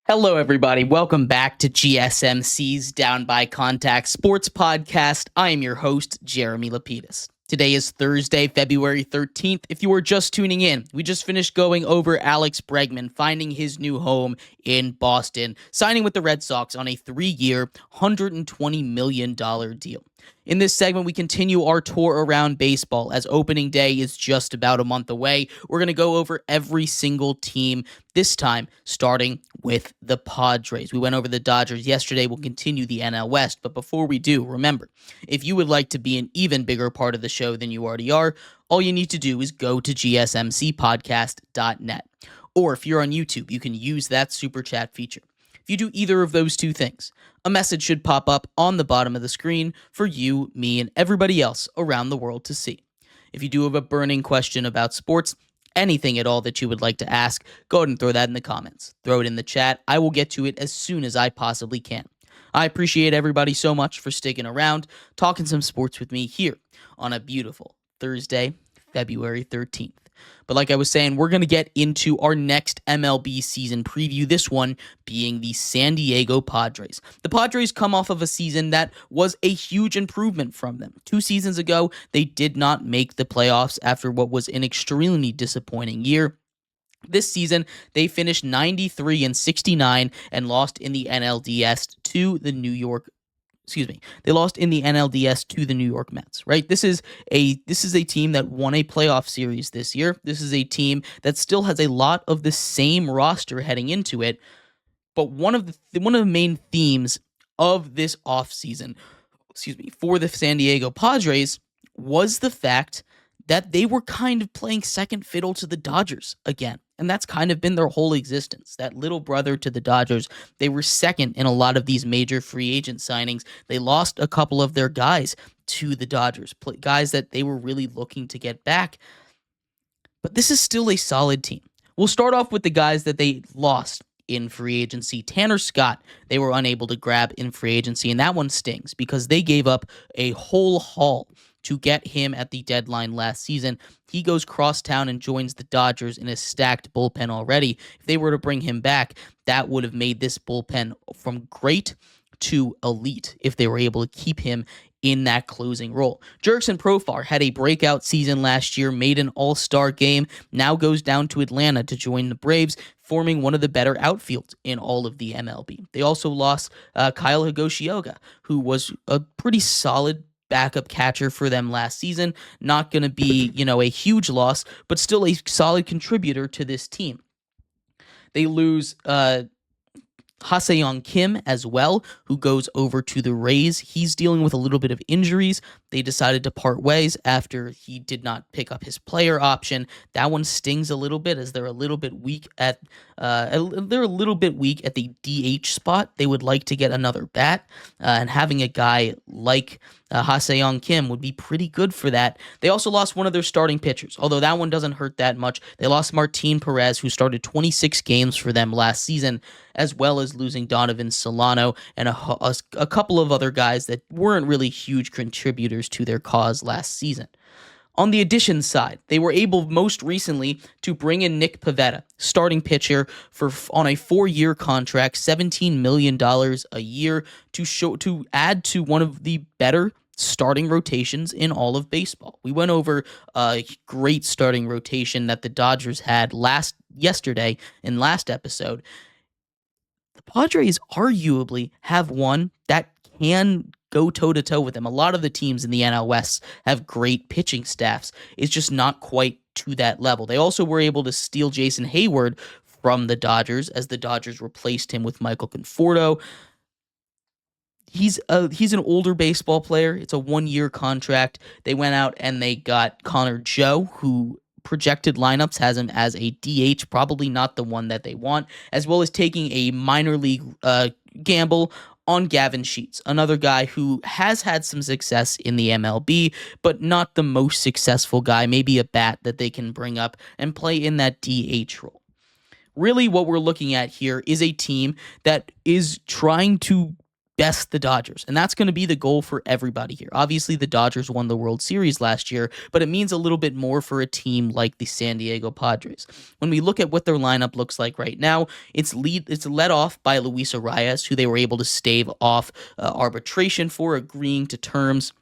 Hello, everybody. Welcome back to GSMC's Down by Contact Sports Podcast. I am your host, Jeremy Lapidus. Today is Thursday, February 13th. If you are just tuning in, we just finished going over Alex Bregman finding his new home in Boston, signing with the Red Sox on a 3-year, $120 million deal. In this segment, we continue our tour around baseball as opening day is just about a month away. We're going to go over every single team, this time starting with the Padres. We went over the Dodgers yesterday. We'll continue the NL West. But before we do, remember, if you would like to be an even bigger part of the show than you already are, all you need to do is go to gsmcpodcast.net. Or if you're on YouTube, you can use that super chat feature. If you do either of those two things, a message should pop up on the bottom of the screen for you, me, and everybody else around the world to see. If you do have a burning question about sports, anything at all that you would like to ask, go ahead and throw that in the comments. Throw it in the chat. I will get to it as soon as I possibly can. I appreciate everybody so much for sticking around, talking some sports with me here on a beautiful Thursday, February 13th. But like I was saying, we're going to get into our next MLB season preview, this one being the San Diego Padres. The Padres come off of a season that was a huge improvement from them. 2 seasons ago, they did not make the playoffs after what was an extremely disappointing year. This season, they finished 93-69 and lost in the NLDS to the New York They lost in the NLDS to the New York Mets, right? This is a team that won a playoff series this year. This is a team that still has a lot of the same roster heading into it. But one of the main themes of this offseason, for the San Diego Padres was the fact that they were kind of playing second fiddle to the Dodgers again. And that's kind of been their whole existence. That little brother to the Dodgers. They were second in a lot of these major free agent signings. They lost a couple of their guys to the Dodgers, guys that they were really looking to get back. But this is still a solid team. We'll start off with the guys that they lost in free agency. Tanner Scott, they were unable to grab in free agency, and that one stings because they gave up a whole haul to get him at the deadline last season. He goes crosstown and joins the Dodgers in a stacked bullpen already. If they were to bring him back, that would have made this bullpen from great to elite if they were able to keep him in that closing role. Jurickson Profar had a breakout season last year, made an all-star game, now goes down to Atlanta to join the Braves, forming one of the better outfields in all of the MLB. They also lost Kyle Higashioka, who was a pretty solid backup catcher for them last season. Not going to be, a huge loss, but still a solid contributor to this team. They lose Ha-Seong Kim as well, who goes over to the Rays. He's dealing with a little bit of injuries. They decided to part ways after he did not pick up his player option. That one stings a little bit as they're a little bit weak at the DH spot. They would like to get another bat, and having a guy like Ha-Seong Kim would be pretty good for that. They also lost one of their starting pitchers, although that one doesn't hurt that much. They lost Martin Perez, who started 26 games for them last season, as well as losing Donovan Solano and a couple of other guys that weren't really huge contributors to their cause last season. On the additions side, they were able most recently to bring in Nick Pivetta, starting pitcher on a 4-year contract, $17 million a year, to add to one of the better starting rotations in all of baseball. We went over a great starting rotation that the Dodgers had yesterday in last episode. The Padres arguably have one that can go toe-to-toe with them. A lot of the teams in the NL West have great pitching staffs. It's just not quite to that level. They also were able to steal Jason Hayward from the Dodgers as the Dodgers replaced him with Michael Conforto. He's an older baseball player. It's a 1-year contract. They went out and they got Connor Joe, who projected lineups has him as a DH, probably not the one that they want, as well as taking a minor league gamble on Gavin Sheets, another guy who has had some success in the MLB, but not the most successful guy, maybe a bat that they can bring up and play in that DH role. Really what we're looking at here is a team that is trying to best the Dodgers. And that's going to be the goal for everybody here. Obviously, the Dodgers won the World Series last year, but it means a little bit more for a team like the San Diego Padres. When we look at what their lineup looks like right now, it's led off by Luis Arias, who they were able to stave off arbitration for, agreeing to terms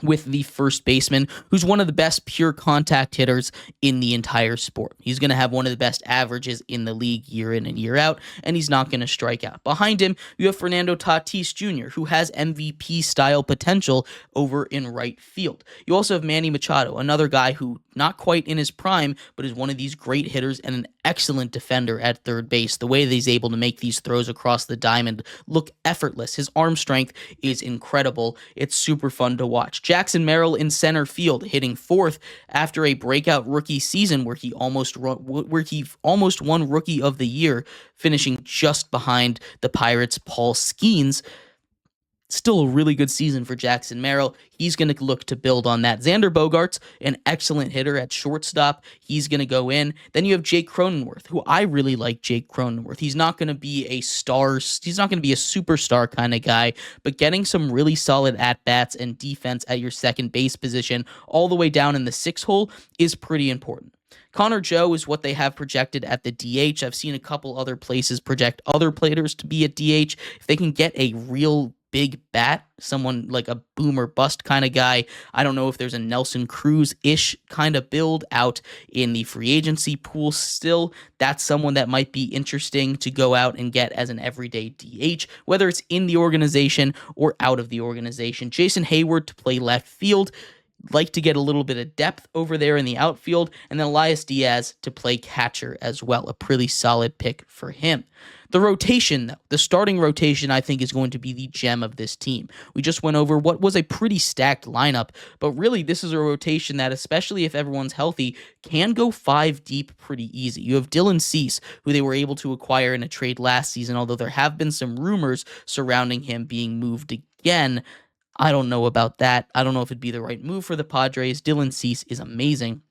with the first baseman, who's one of the best pure contact hitters in the entire sport. He's going to have one of the best averages in the league year in and year out, and he's not going to strike out. Behind him, you have Fernando Tatis Jr., who has MVP-style potential over in right field. You also have Manny Machado, another guy who not quite in his prime, but is one of these great hitters and an excellent defender at third base. The way that he's able to make these throws across the diamond look effortless. His arm strength is incredible. It's super fun to watch. Jackson Merrill in center field, hitting fourth after a breakout rookie season where he almost won Rookie of the Year, finishing just behind the Pirates' Paul Skeens. Still a really good season for Jackson Merrill. He's going to look to build on that. Xander Bogaerts, an excellent hitter at shortstop. He's going to go in. Then you have Jake Cronenworth, who I really like Jake Cronenworth. He's not going to be a star. He's not going to be a superstar kind of guy, but getting some really solid at-bats and defense at your second base position all the way down in the 6 hole is pretty important. Connor Joe is what they have projected at the DH. I've seen a couple other places project other players to be at DH. If they can get a real big bat, someone like a boom or bust kind of guy. I don't know if there's a Nelson Cruz-ish kind of build out in the free agency pool still. That's someone that might be interesting to go out and get as an everyday DH, whether it's in the organization or out of the organization. Jason Hayward to play left field. Like to get a little bit of depth over there in the outfield, and then Elias Diaz to play catcher as well. A pretty solid pick for him. The rotation, though, the starting rotation, I think is going to be the gem of this team. We just went over what was a pretty stacked lineup, but really this is a rotation that, especially if everyone's healthy, can go 5 deep pretty easy. You have Dylan Cease, who they were able to acquire in a trade last season, although there have been some rumors surrounding him being moved again. I don't know about that. I don't know if it'd be the right move for the Padres. Dylan Cease is amazing.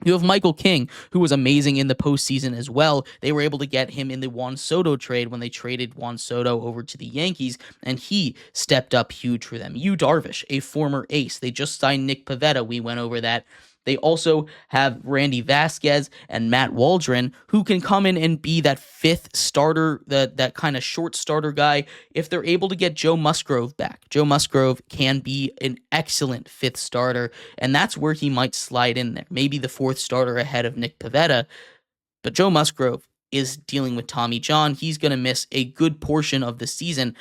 You have Michael King, who was amazing in the postseason as well. They were able to get him in the Juan Soto trade when they traded Juan Soto over to the Yankees, and he stepped up huge for them. Yu Darvish, a former ace. They just signed Nick Pivetta. We went over that. They also have Randy Vasquez and Matt Waldron, who can come in and be that 5th starter, that kind of short starter guy. If they're able to get Joe Musgrove back, Joe Musgrove can be an excellent 5th starter, and that's where he might slide in there. Maybe the 4th starter ahead of Nick Pivetta, but Joe Musgrove is dealing with Tommy John. He's going to miss a good portion of the season.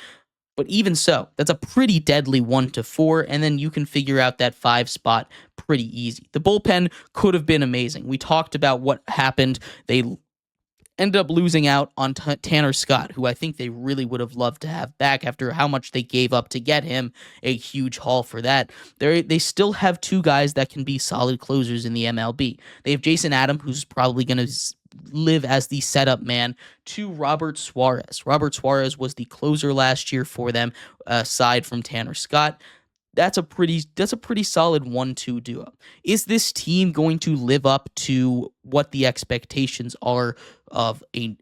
But even so, that's a pretty deadly 1-4, and then you can figure out that 5 spot pretty easy. The bullpen could have been amazing. We talked about what happened. They ended up losing out on Tanner Scott, who I think they really would have loved to have back after how much they gave up to get him. A huge haul for that. They still have 2 guys that can be solid closers in the MLB. They have Jason Adam, who's probably going to live as the setup man, to Robert Suarez. Robert Suarez was the closer last year for them, aside from Tanner Scott. That's a pretty solid 1-2 duo. Is this team going to live up to what the expectations are of a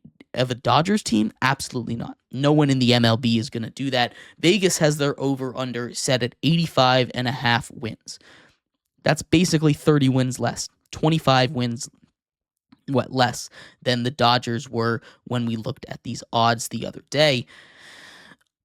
Dodgers team? Absolutely not. No one in the MLB is going to do that. Vegas has their over-under set at 85.5 wins. That's basically 30 wins less. 25 wins less than the Dodgers were when we looked at these odds the other day.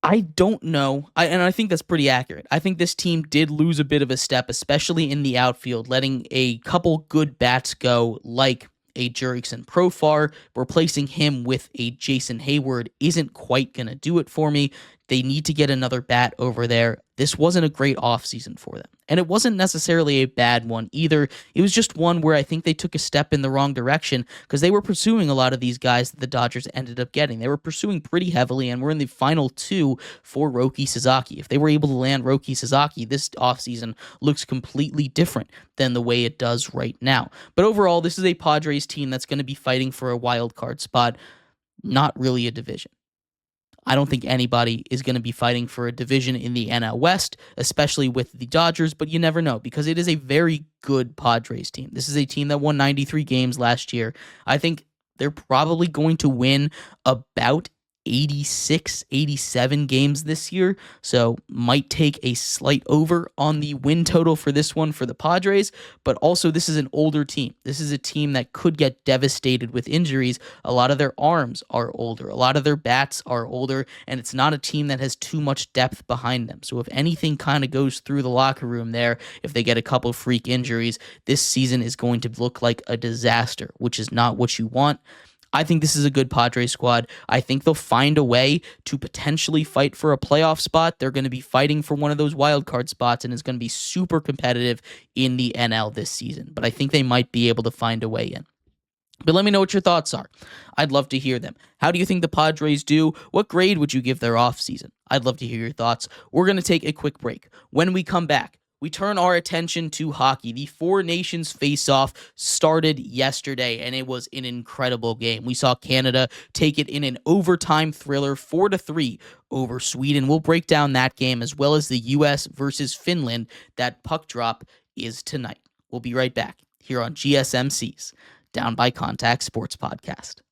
I don't know, and I think that's pretty accurate. I think this team did lose a bit of a step, especially in the outfield, letting a couple good bats go, like a Jurickson Profar. Replacing him with a Jason Hayward isn't quite going to do it for me. They need to get another bat over there. This wasn't a great offseason for them. And it wasn't necessarily a bad one either. It was just one where I think they took a step in the wrong direction because they were pursuing a lot of these guys that the Dodgers ended up getting. They were pursuing pretty heavily, and we're in the final 2 for Roki Sasaki. If they were able to land Roki Sasaki, this offseason looks completely different than the way it does right now. But overall, this is a Padres team that's going to be fighting for a wild card spot, not really a division. I don't think anybody is going to be fighting for a division in the NL West, especially with the Dodgers, but you never know because it is a very good Padres team. This is a team that won 93 games last year. I think they're probably going to win about 86, 87 games this year, so might take a slight over on the win total for this one for the Padres, but also this is an older team. This is a team that could get devastated with injuries. A lot of their arms are older, a lot of their bats are older, and it's not a team that has too much depth behind them. So if anything kind of goes through the locker room there, if they get a couple freak injuries, this season is going to look like a disaster, which is not what you want. I think this is a good Padres squad. I think they'll find a way to potentially fight for a playoff spot. They're going to be fighting for one of those wild card spots, and it's going to be super competitive in the NL this season. But I think they might be able to find a way in. But let me know what your thoughts are. I'd love to hear them. How do you think the Padres do? What grade would you give their offseason? I'd love to hear your thoughts. We're going to take a quick break. When we come back, we turn our attention to hockey. The Four Nations face-off started yesterday, and it was an incredible game. We saw Canada take it in an overtime thriller, 4-3 over Sweden. We'll break down that game as well as the U.S. versus Finland. That puck drop is tonight. We'll be right back here on GSMC's Down by Contact Sports Podcast.